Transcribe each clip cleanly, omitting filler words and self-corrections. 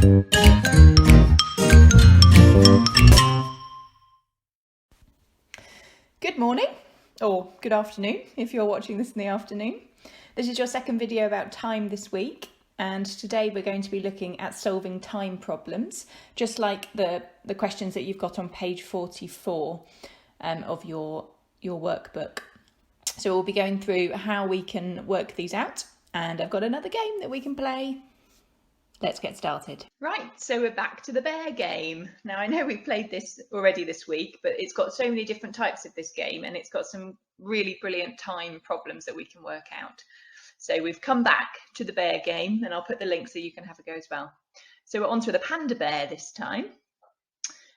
Good morning, or good afternoon if you're watching this in the afternoon. This is your second video about time this week, and today we're going to be looking at solving time problems, just like the questions that you've got on page 44 of your workbook. So we'll be going through how we can work these out, and I've got another game that we can play. Let's get started. Right, so we're back to the bear game. Now I know we've played this already this week, but it's got so many different types of this game, and it's got some really brilliant time problems that we can work out. So we've come back to the bear game, and I'll put the link so you can have a go as well. So we're on to the Panda Bear this time.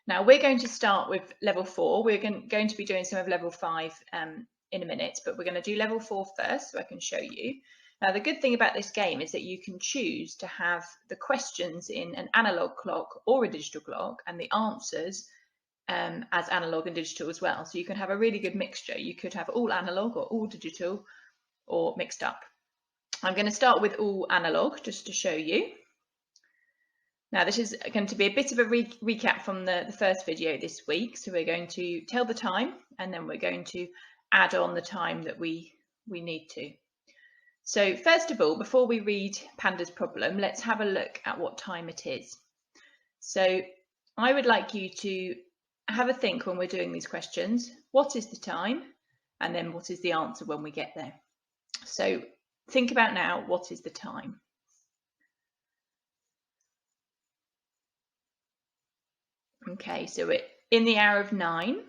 Now we're going to start with level 4. We're going to be doing some of level 5 in a minute, but we're going to do level 4 first so I can show you. Now, the good thing about this game is that you can choose to have the questions in an analog clock or a digital clock, and the answers as analog and digital as well. So you can have a really good mixture. You could have all analog or all digital or mixed up. I'm going to start with all analog just to show you. Now, this is going to be a bit of a recap from the first video this week. So we're going to tell the time, and then we're going to add on the time that we need to. So first of all, before we read Panda's problem, let's have a look at what time it is. So I would like you to have a think when we're doing these questions. What is the time? And then what is the answer when we get there? So think about now, what is the time? Okay, so we're in the hour of 9.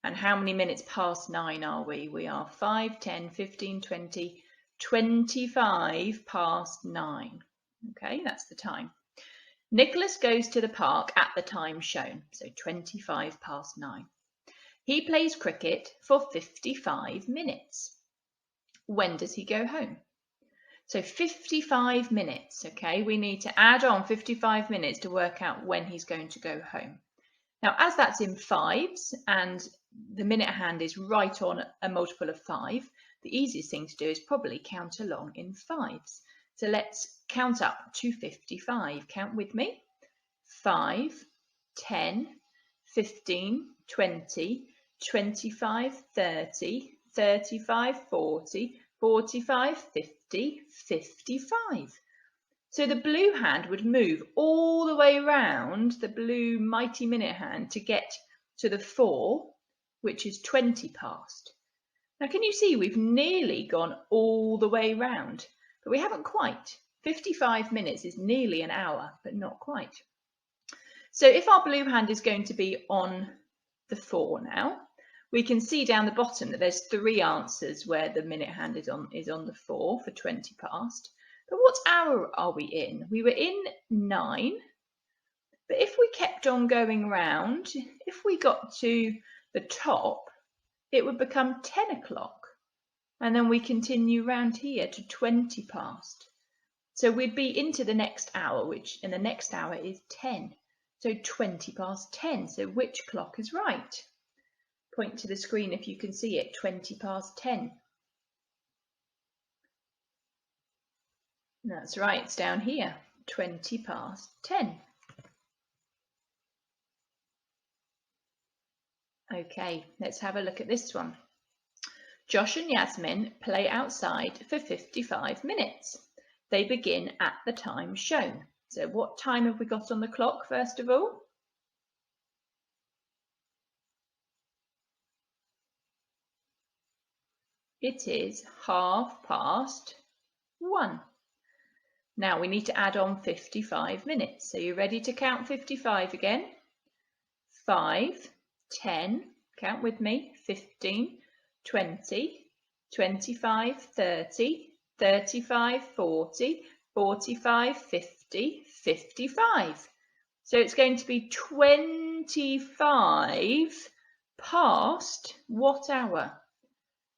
And how many minutes past 9 are we? We are 5, 10, 15, 20, 25 past 9. Okay, that's the time. Nicholas goes to the park at the time shown, so 25 past 9. He plays cricket for 55 minutes. When does he go home? So 55 minutes, okay? We need to add on 55 minutes to work out when he's going to go home. Now, as that's in fives and the minute hand is right on a multiple of 5, the easiest thing to do is probably count along in fives. So let's count up to 55. Count with me. 5, 10, 15, 20, 25, 30, 35, 40, 45, 50, 55. So the blue hand would move all the way around the blue mighty minute hand to get to the 4, which is 20 past. Now, can you see we've nearly gone all the way round, but we haven't quite. 55 minutes is nearly an hour, but not quite. So if our blue hand is going to be on the 4 now, we can see down the bottom that there's 3 answers where the minute hand is on the 4 for 20 past. But what hour are we in? We were in 9, but if we kept on going round, if we got to the top, it would become 10 o'clock. And then we continue round here to 20 past. So we'd be into the next hour, which in the next hour is 10. So 20 past 10. So which clock is right? Point to the screen if you can see it, 20 past 10. That's right, it's down here, 20 past 10. Okay, let's have a look at this one. Josh and Yasmin play outside for 55 minutes. They begin at the time shown. So what time have we got on the clock, first of all? It is 1:30. Now we need to add on 55 minutes. So you're ready to count 55 again? 5, 10, count with me, 15, 20, 25, 30, 35, 40, 45, 50, 55. So it's going to be 25 past what hour?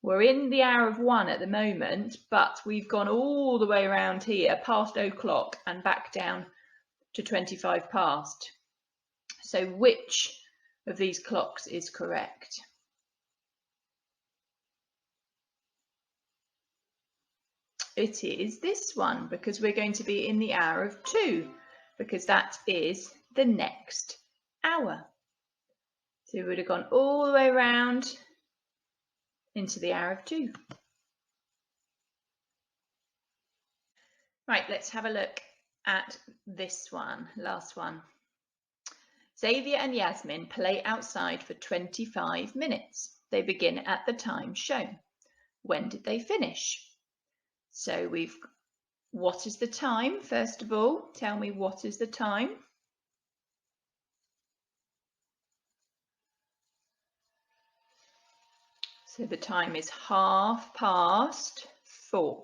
We're in the hour of 1 at the moment, but we've gone all the way around here past o'clock and back down to 25 past. So which of these clocks is correct? It is this one, because we're going to be in the hour of 2, because that is the next hour. So we would have gone all the way around into the hour of 2. Right, let's have a look at this one, last one. Xavier and Yasmin play outside for 25 minutes. They begin at the time shown. When did they finish? So what is the time? First of all, tell me what is the time? So the time is 4:30,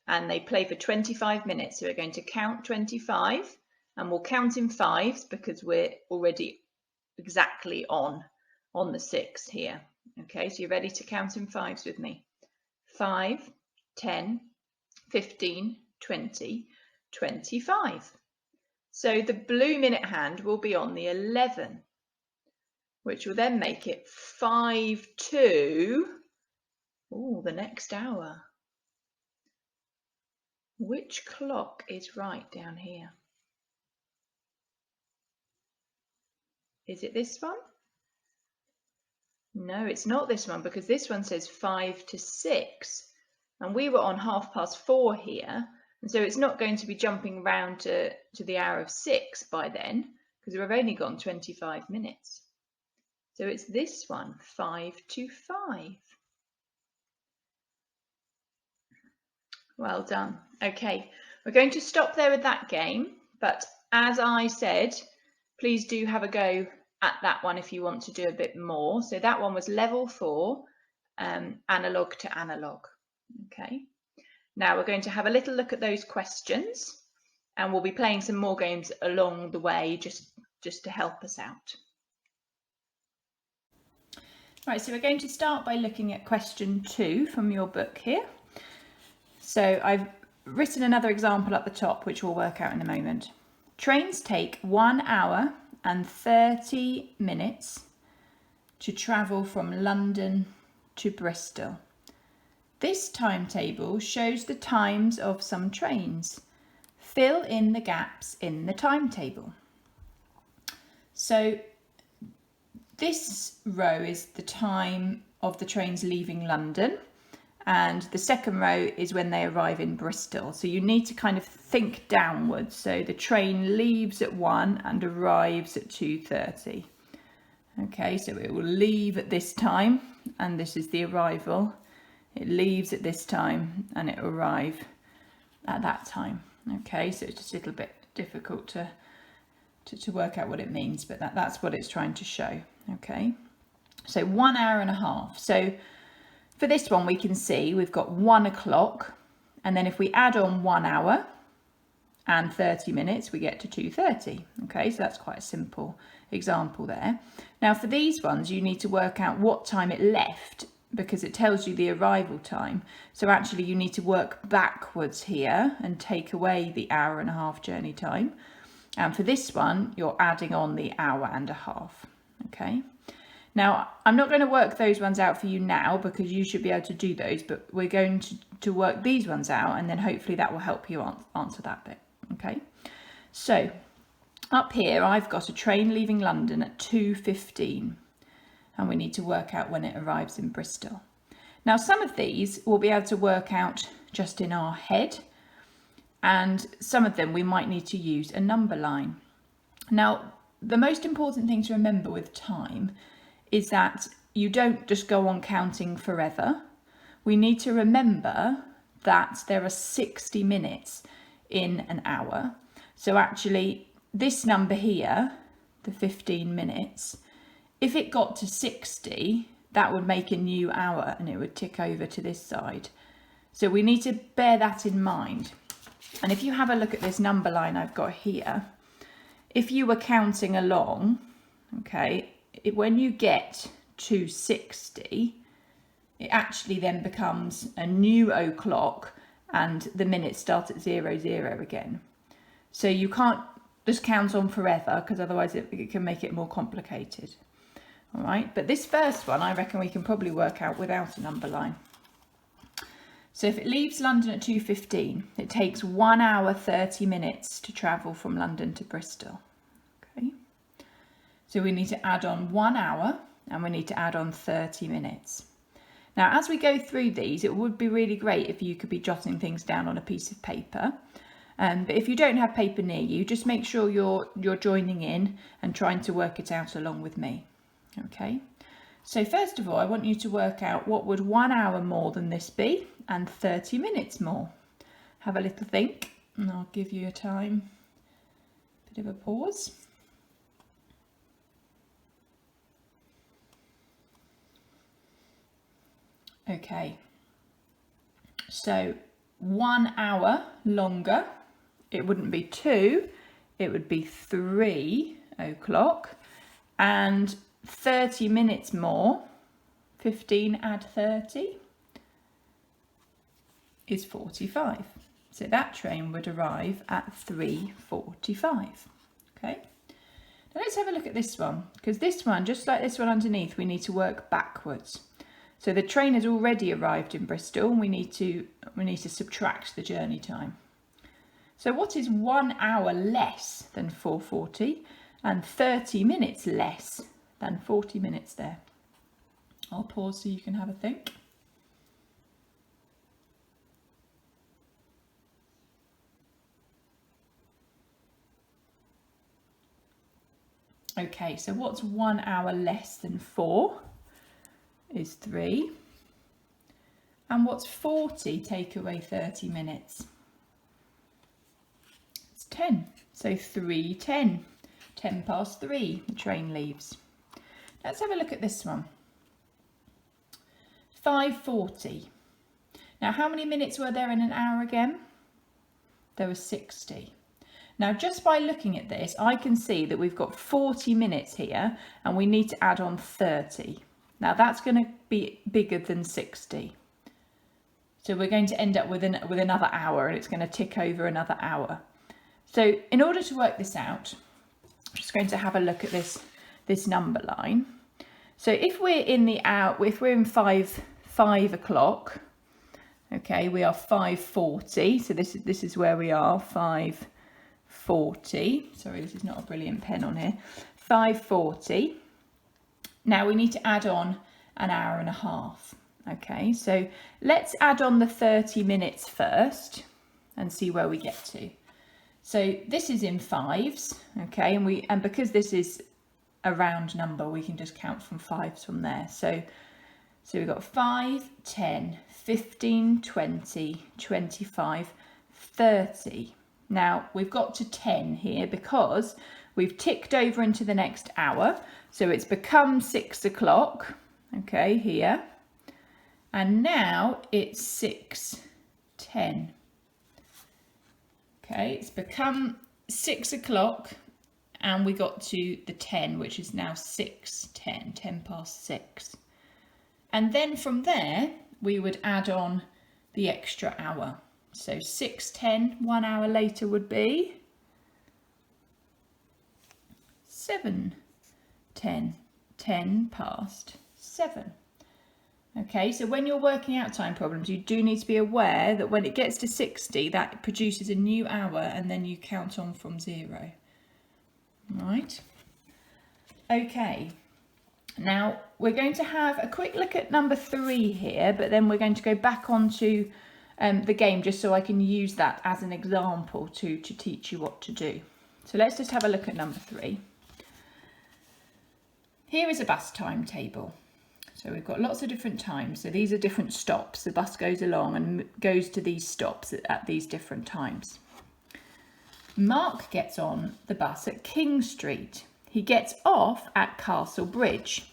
and they play for 25 minutes. So we're going to count 25, and we'll count in 5s because we're already exactly on the 6 here. Okay, so you're ready to count in 5s with me. 5, 10, 15, 20, 25. So the blue minute hand will be on the 11, which will then make it 5 to the next hour. Which clock is right down here? Is it this one? No, it's not this one, because this one says 5 to 6, and we were on 4:30 here, and so it's not going to be jumping round to the hour of 6 by then, because we've only gone 25 minutes. So it's this one, 5 to 5. Well done. Okay, we're going to stop there with that game, but as I said, please do have a go at that one if you want to do a bit more. So that one was level 4, analog to analog. Okay, now we're going to have a little look at those questions, and we'll be playing some more games along the way just to help us out. Right, so we're going to start by looking at question 2 from your book here. So I've written another example at the top, which we'll work out in a moment. Trains take 1 hour and 30 minutes to travel from London to Bristol. This timetable shows the times of some trains. Fill in the gaps in the timetable. So this row is the time of the trains leaving London, and the second row is when they arrive in Bristol. So you need to kind of think downwards. So the train leaves at 1 and arrives at 2:30. Okay, so it will leave at this time, and this is the arrival. It leaves at this time and it will arrive at that time. Okay, so it's just a little bit difficult to work out what it means, but that's what it's trying to show. Okay, so 1 hour and a half. So for this one, we can see we've got 1 o'clock, and then if we add on 1 hour and 30 minutes, we get to 2:30. Okay, so that's quite a simple example there. Now for these ones, you need to work out what time it left, because it tells you the arrival time. So actually you need to work backwards here and take away the hour and a half journey time. And for this one, you're adding on the hour and a half. Okay. Now, I'm not going to work those ones out for you now, because you should be able to do those, but we're going to work these ones out, and then hopefully that will help you answer that bit. Okay. So up here, I've got a train leaving London at 2:15. And we need to work out when it arrives in Bristol. Now, some of these we'll be able to work out just in our head, and some of them we might need to use a number line. Now, the most important thing to remember with time is that you don't just go on counting forever. We need to remember that there are 60 minutes in an hour. So actually, this number here, the 15 minutes, if it got to 60, that would make a new hour and it would tick over to this side. So we need to bear that in mind. And if you have a look at this number line I've got here, if you were counting along, okay, when you get to 60, it actually then becomes a new o'clock and the minutes start at 00 again. So you can't just count on forever, because otherwise it can make it more complicated. All right, but this first one, I reckon we can probably work out without a number line. So if it leaves London at 2:15, it takes 1 hour 30 minutes to travel from London to Bristol. Okay. So we need to add on 1 hour and we need to add on 30 minutes. Now, as we go through these, it would be really great if you could be jotting things down on a piece of paper. But if you don't have paper near you, just make sure you're joining in and trying to work it out along with me. Okay. So first of all, I want you to work out what would 1 hour more than this be and 30 minutes more. Have a little think and I'll give you a time, bit of a pause. Okay, so 1 hour longer, it wouldn't be 2, it would be 3 o'clock, and 30 minutes more, 15 add 30 is 45. So that train would arrive at 3:45. Okay. Now let's have a look at this one, because this one, just like this one underneath, we need to work backwards. So the train has already arrived in Bristol and we need to subtract the journey time. So what is 1 hour less than 4:40 and 30 minutes less than 40 minutes there? I'll pause so you can have a think. Okay, so what's 1 hour less than 4? Is 3. And what's 40 take away 30 minutes? It's 10. So 3:10. 10 past 3, the train leaves. Let's have a look at this one. 5:40. Now, how many minutes were there in an hour again? There were 60. Now, just by looking at this, I can see that we've got 40 minutes here and we need to add on 30. Now that's going to be bigger than 60. So we're going to end up with another hour and it's going to tick over another hour. So in order to work this out, I'm just going to have a look at this number line. So if we're in the hour, if we're in 5 o'clock, okay, we are 5:40. So this is where we are, 5:40. Sorry, this is not a brilliant pen on here. 5:40. Now we need to add on an hour and a half. Okay, so let's add on the 30 minutes first and see where we get to. So this is in fives, okay, and because this is a round number, we can just count from fives from there. So we've got 5, 10, 15, 20, 25, 30. Now we've got to 10 here because we've ticked over into the next hour. So it's become 6 o'clock, okay, here. And now it's 6:10. Okay, it's become 6 o'clock and we got to the 10, which is now 6:10, 10 past 6. And then from there, we would add on the extra hour. So 6:10, 1 hour later would be 7:10, 10 past 7. Okay, so when you're working out time problems, you do need to be aware that when it gets to 60, that produces a new hour and then you count on from 0. Right? Okay, now we're going to have a quick look at number 3 here, but then we're going to go back onto the game just so I can use that as an example to teach you what to do. So let's just have a look at number 3. Here is a bus timetable. So we've got lots of different times. So these are different stops. The bus goes along and goes to these stops at these different times. Mark gets on the bus at King Street. He gets off at Castle Bridge.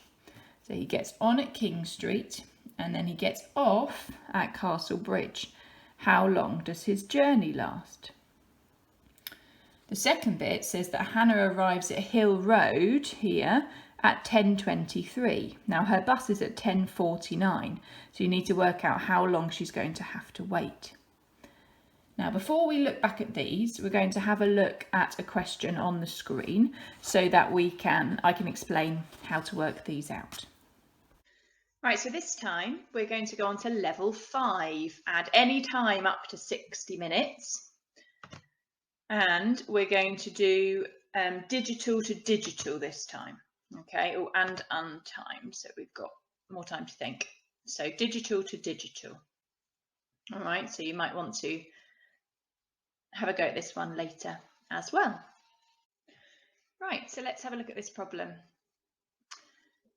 So he gets on at King Street and then he gets off at Castle Bridge. How long does his journey last? The second bit says that Hannah arrives at Hill Road here at 10:23. Now her bus is at 10:49, so you need to work out how long she's going to have to wait. Now before we look back at these, we're going to have a look at a question on the screen so that I can explain how to work these out. Right, so this time we're going to go on to level 5, add any time up to 60 minutes. And we're going to do digital to digital this time, okay, and untimed, so we've got more time to think. So digital to digital. All right, so you might want to have a go at this one later as well. Right, so let's have a look at this problem.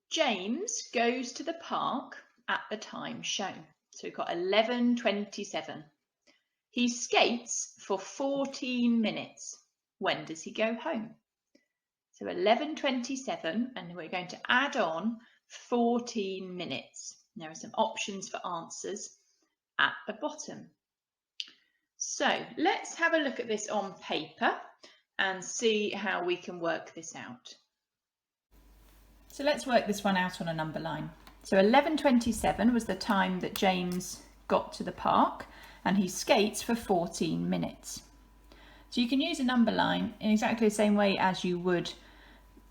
James goes to the park at the time shown. So we've got 11:27. He skates for 14 minutes. When does he go home? So 11:27, and we're going to add on 14 minutes. There are some options for answers at the bottom. So let's have a look at this on paper and see how we can work this out. So let's work this one out on a number line. So 11:27 was the time that James got to the park, and he skates for 14 minutes. So you can use a number line in exactly the same way as you would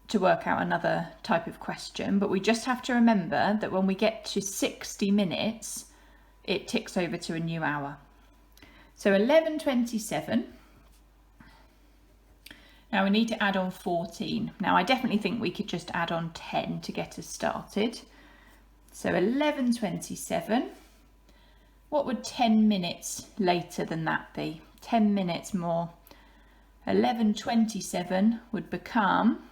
to work out another type of question, but we just have to remember that when we get to 60 minutes, it ticks over to a new hour. So 11:27. Now we need to add on 14. Now I definitely think we could just add on 10 to get us started. So 11:27. What would 10 minutes later than that be? 10 minutes more. 11:27 would become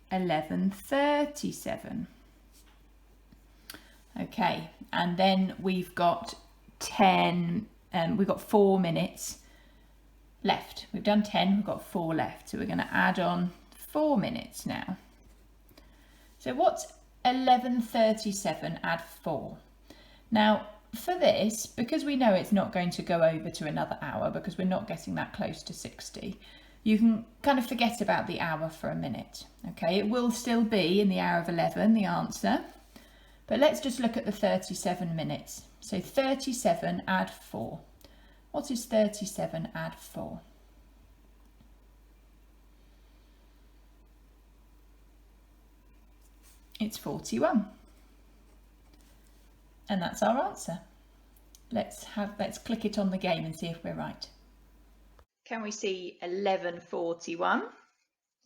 11:37. Okay, and then we've got 4 minutes left. We've done 10, we've got 4 left. So we're going to add on 4 minutes now. So what's 11:37 add 4? Now for this, because we know it's not going to go over to another hour because we're not getting that close to 60, you can kind of forget about the hour for a minute. Okay, it will still be in the hour of 11, the answer, but let's just look at the 37 minutes. So 37 add 4. What is 37 add 4? It's 41. And that's our answer. Let's click it on the game and see if we're right. Can we see 11:41?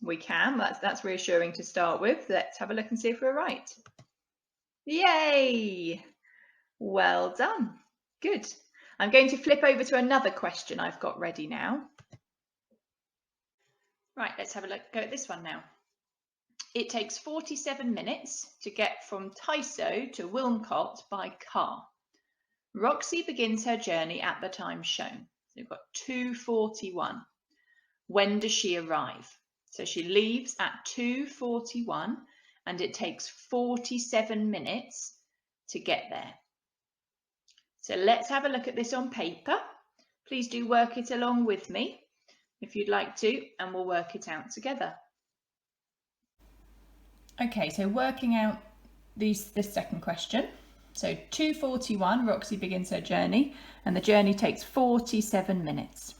We can. That's reassuring to start with. Let's have a look and see if we're right. Yay! Well done. Good. I'm going to flip over to another question I've got ready now. Right, let's have a go at this one now. It takes 47 minutes to get from Tyso to Wilmcote by car. Roxy begins her journey at the time shown. So we've got 2:41. When does she arrive? So she leaves at 2:41 and it takes 47 minutes to get there. So let's have a look at this on paper. Please do work it along with me if you'd like to, and we'll work it out together. Okay, so working out this second question. So 2:41, Roxy begins her journey, and the journey takes 47 minutes.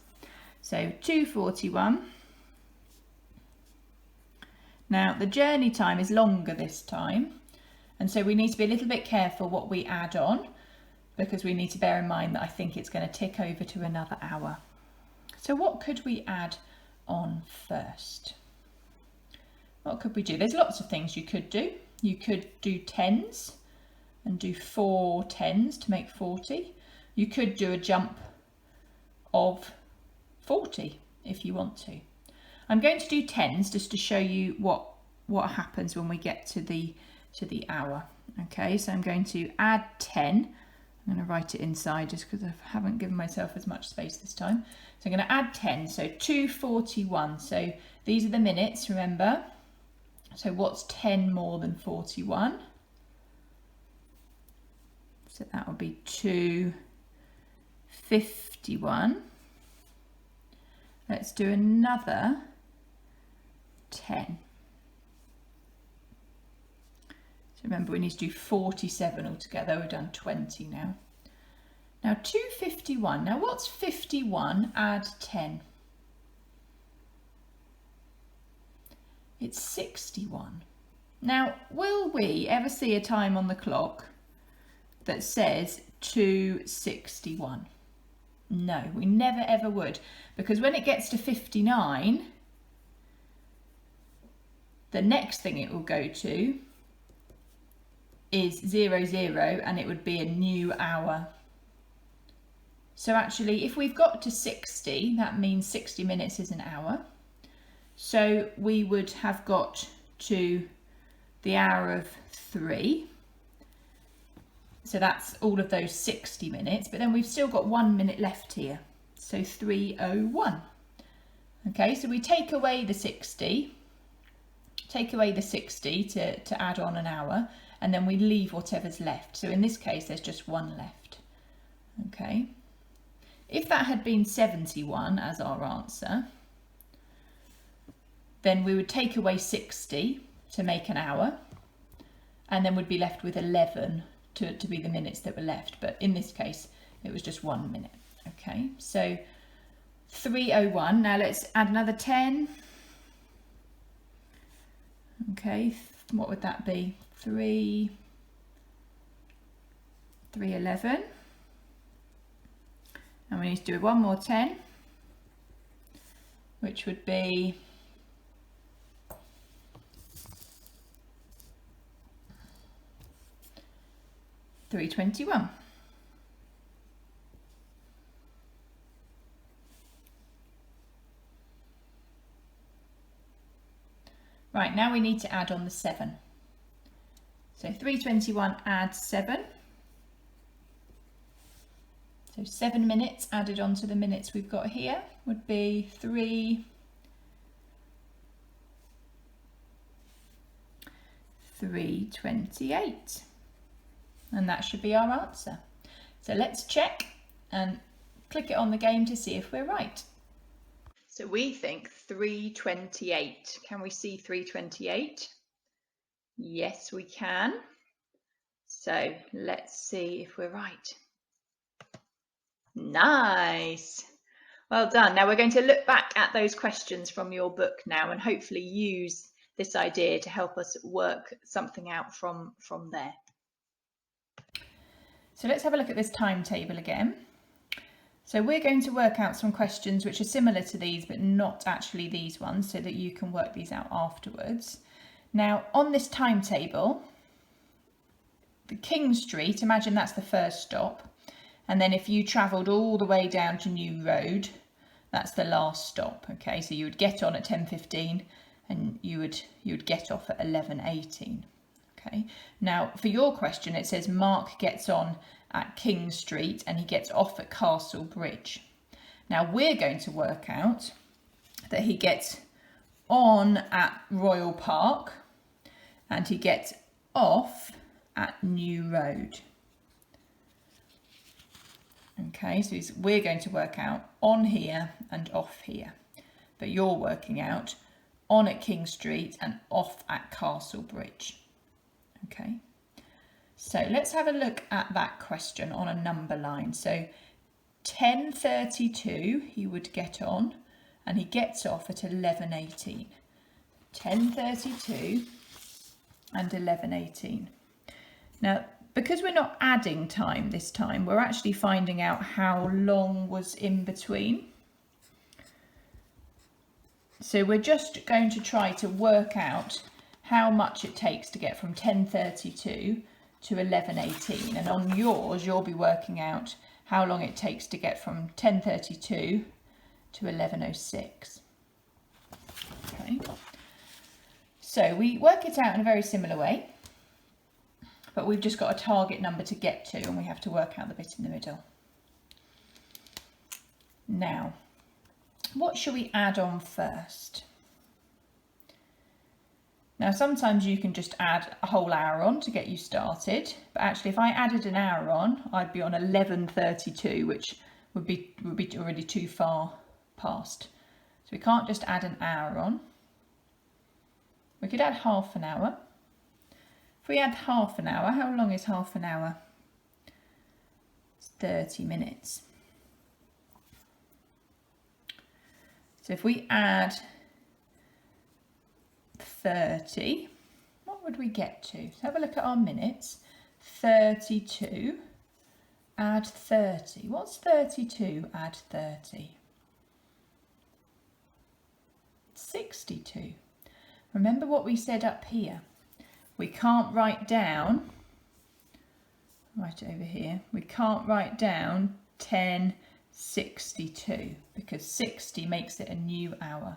So 2:41. Now the journey time is longer this time, and so we need to be a little bit careful what we add on, because we need to bear in mind that I think it's going to tick over to another hour. So what could we add on first? What could we do? There's lots of things you could do. You could do tens and do 4 tens to make 40. You could do a jump of 40 if you want to. I'm going to do tens just to show you what happens when we get to the hour. Okay, so I'm going to add 10. I'm going to write it inside just because I haven't given myself as much space this time. So I'm going to add 10, so 2:41. So these are the minutes, remember. So what's 10 more than 41? So that will be 2:51. Let's do another 10. So remember, we need to do 47 altogether. We've done 20 now. Now 2:51. Now what's 51 add 10? It's 61. Now, will we ever see a time on the clock that says 2:61? No, we never ever would, because when it gets to 59, the next thing it will go to is 00, and it would be a new hour. So actually, if we've got to 60, that means 60 minutes is an hour. So we would have got to the hour of 3. So that's all of those 60 minutes, but then we've still got 1 minute left here. So 3:01. Okay, so we take away the 60 to add on an hour, and then we leave whatever's left. So in this case, there's just 1 left. Okay. If that had been 71 as our answer, then we would take away 60 to make an hour, and then we'd be left with 11 to be the minutes that were left. But in this case, it was just 1 minute. Okay, so 3:01. Now let's add another 10. Okay, what would that be? 3:11. And we need to do one more 10, which would be 3:21. Right, now we need to add on the 7. So 3:21 adds 7. So 7 minutes added on to the minutes we've got here would be 3:28. And that should be our answer. So let's check and click it on the game to see if we're right. So we think 3:28. Can we see 3:28? Yes, we can. So let's see if we're right. Nice. Well done. Now we're going to look back at those questions from your book now and hopefully use this idea to help us work something out from there. So let's have a look at this timetable again. So we're going to work out some questions which are similar to these but not actually these ones, so that you can work these out afterwards. Now on this timetable, the King Street, imagine that's the first stop, and then if you travelled all the way down to New Road, that's the last stop. Okay, so you would get on at 10:15 and you would get off at 11:18. Okay, now for your question it says Mark gets on at King Street and he gets off at Castle Bridge. Now we're going to work out that he gets on at Royal Park and he gets off at New Road. Okay, so we're going to work out on here and off here, but you're working out on at King Street and off at Castle Bridge. Okay, so let's have a look at that question on a number line. So 10:32 he would get on and he gets off at 11:18. 10:32 and 11:18. Now, because we're not adding time this time, we're actually finding out how long was in between. So we're just going to try to work out how much it takes to get from 10:32 to 11:18. And on yours, you'll be working out how long it takes to get from 10:32 to 11:06. Okay. So we work it out in a very similar way, but we've just got a target number to get to and we have to work out the bit in the middle. Now, what should we add on first? Now, sometimes you can just add a whole hour on to get you started, but actually if I added an hour on, I'd be on 11:32, which would be already too far past. So we can't just add an hour on. We could add half an hour. If we add half an hour, how long is half an hour? It's 30 minutes. So if we add 30, what would we get to? So have a look at our minutes. 32 add 30. What's 32 add 30? 62. Remember what we said up here. We can't write down, right over here, we can't write down 1062 because 60 makes it a new hour.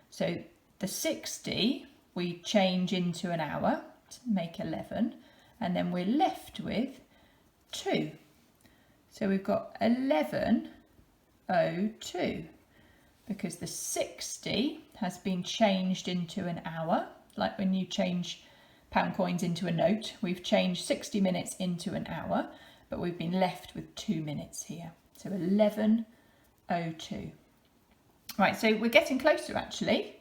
So the 60 we change into an hour to make 11, and then we're left with 2. So we've got 11:02 because the 60 has been changed into an hour, like when you change pound coins into a note. We've changed 60 minutes into an hour, but we've been left with 2 minutes here. So 11:02. Right, so we're getting closer actually.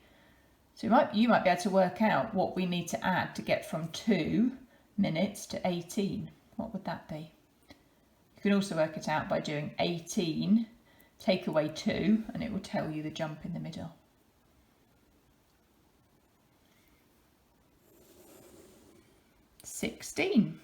So you might be able to work out what we need to add to get from 2 minutes to 18. What would that be? You can also work it out by doing 18, take away 2, and it will tell you the jump in the middle. $16.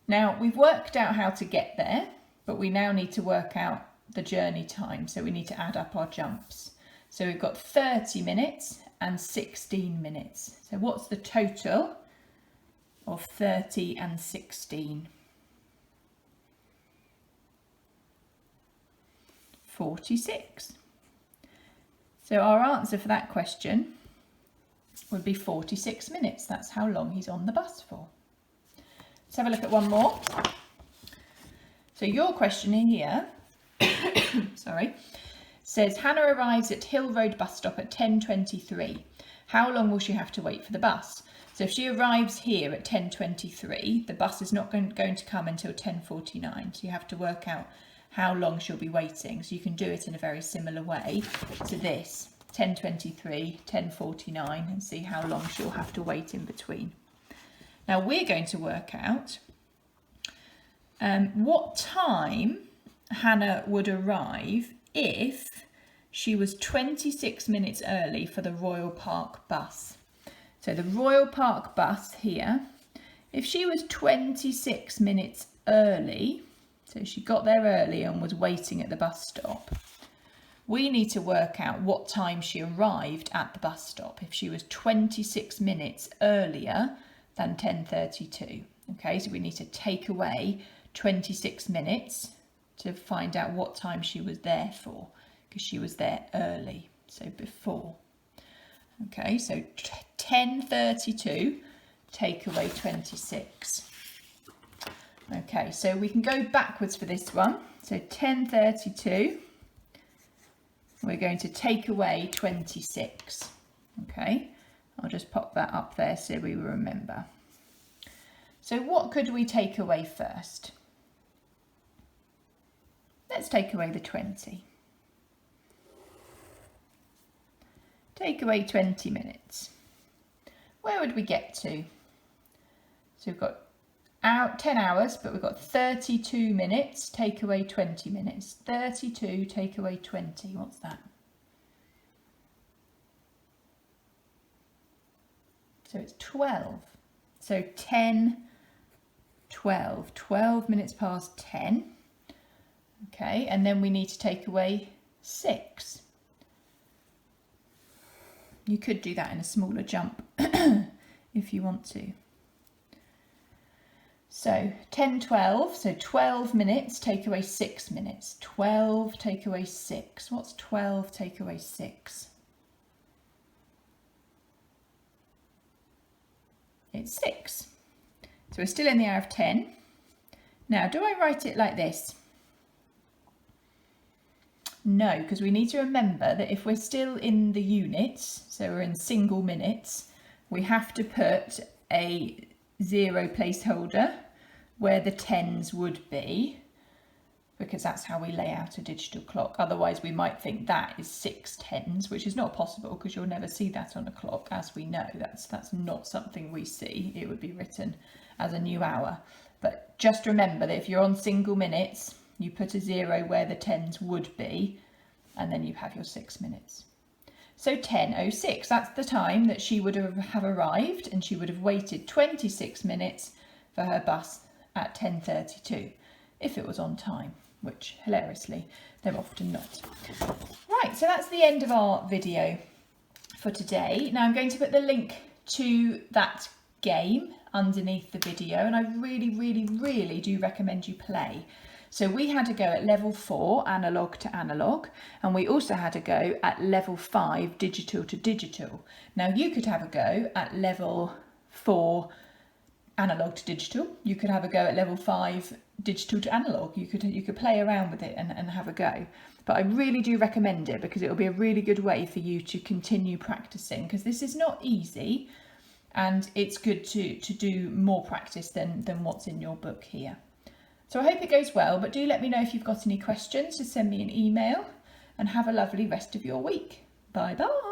Now we've worked out how to get there, but we now need to work out the journey time, so we need to add up our jumps. So we've got 30 minutes and 16 minutes. So what's the total of 30 and 16? 46. So our answer for that question would be 46 minutes. That's how long he's on the bus for. Let's have a look at one more. So your question here sorry, says Hannah arrives at Hill Road bus stop at 10:23. How long will she have to wait for the bus? So if she arrives here at 10:23, the bus is not going to come until 10:49. So you have to work out how long she'll be waiting. So you can do it in a very similar way to this, 10:23, 10:49, and see how long she'll have to wait in between. Now we're going to work out what time Hannah would arrive if she was 26 minutes early for the Royal Park bus. So the Royal Park bus here, if she was 26 minutes early, so she got there early and was waiting at the bus stop, we need to work out what time she arrived at the bus stop if she was 26 minutes earlier than 10:32. Okay, so we need to take away 26 minutes to find out what time she was there for, because she was there early, so before. Okay, so 10:32, take away 26. Okay, so we can go backwards for this one. So 10:32, we're going to take away 26. Okay, I'll just pop that up there so we remember. So what could we take away first? Let's take away the 20. Take away 20 minutes. Where would we get to? So we've got 10 hours, but we've got 32 minutes, take away 20 minutes. 32, take away 20, what's that? So it's 12. So 10, 12, 12 minutes past 10. Okay, and then we need to take away 6. You could do that in a smaller jump if you want to. So 10, 12, so 12 minutes, take away 6 minutes. 12, take away 6. What's 12, take away 6? It's 6. So we're still in the hour of 10. Now, do I write it like this? No, because we need to remember that if we're still in the units, so we're in single minutes, we have to put a 0 placeholder where the tens would be, because that's how we lay out a digital clock. Otherwise we might think that is 6 tens, which is not possible because you'll never see that on a clock. As we know, that's not something we see. It would be written as a new hour. But just remember that if you're on single minutes, you put a 0 where the tens would be, and then you have your 6 minutes. So 10:06, that's the time that she would have arrived, and she would have waited 26 minutes for her bus at 10:32, if it was on time, which hilariously, they're often not. Right, so that's the end of our video for today. Now I'm going to put the link to that game underneath the video, and I really do recommend you play. So we had to go at level 4 analog to analog, and we also had to go at level 5 digital to digital. Now you could have a go at level 4 analog to digital, you could have a go at level 5 digital to analog, you could play around with it and have a go. But I really do recommend it, because it will be a really good way for you to continue practicing, because this is not easy, and it's good to do more practice than what's in your book here. So I hope it goes well, but do let me know if you've got any questions. Just send me an email, and have a lovely rest of your week. Bye bye.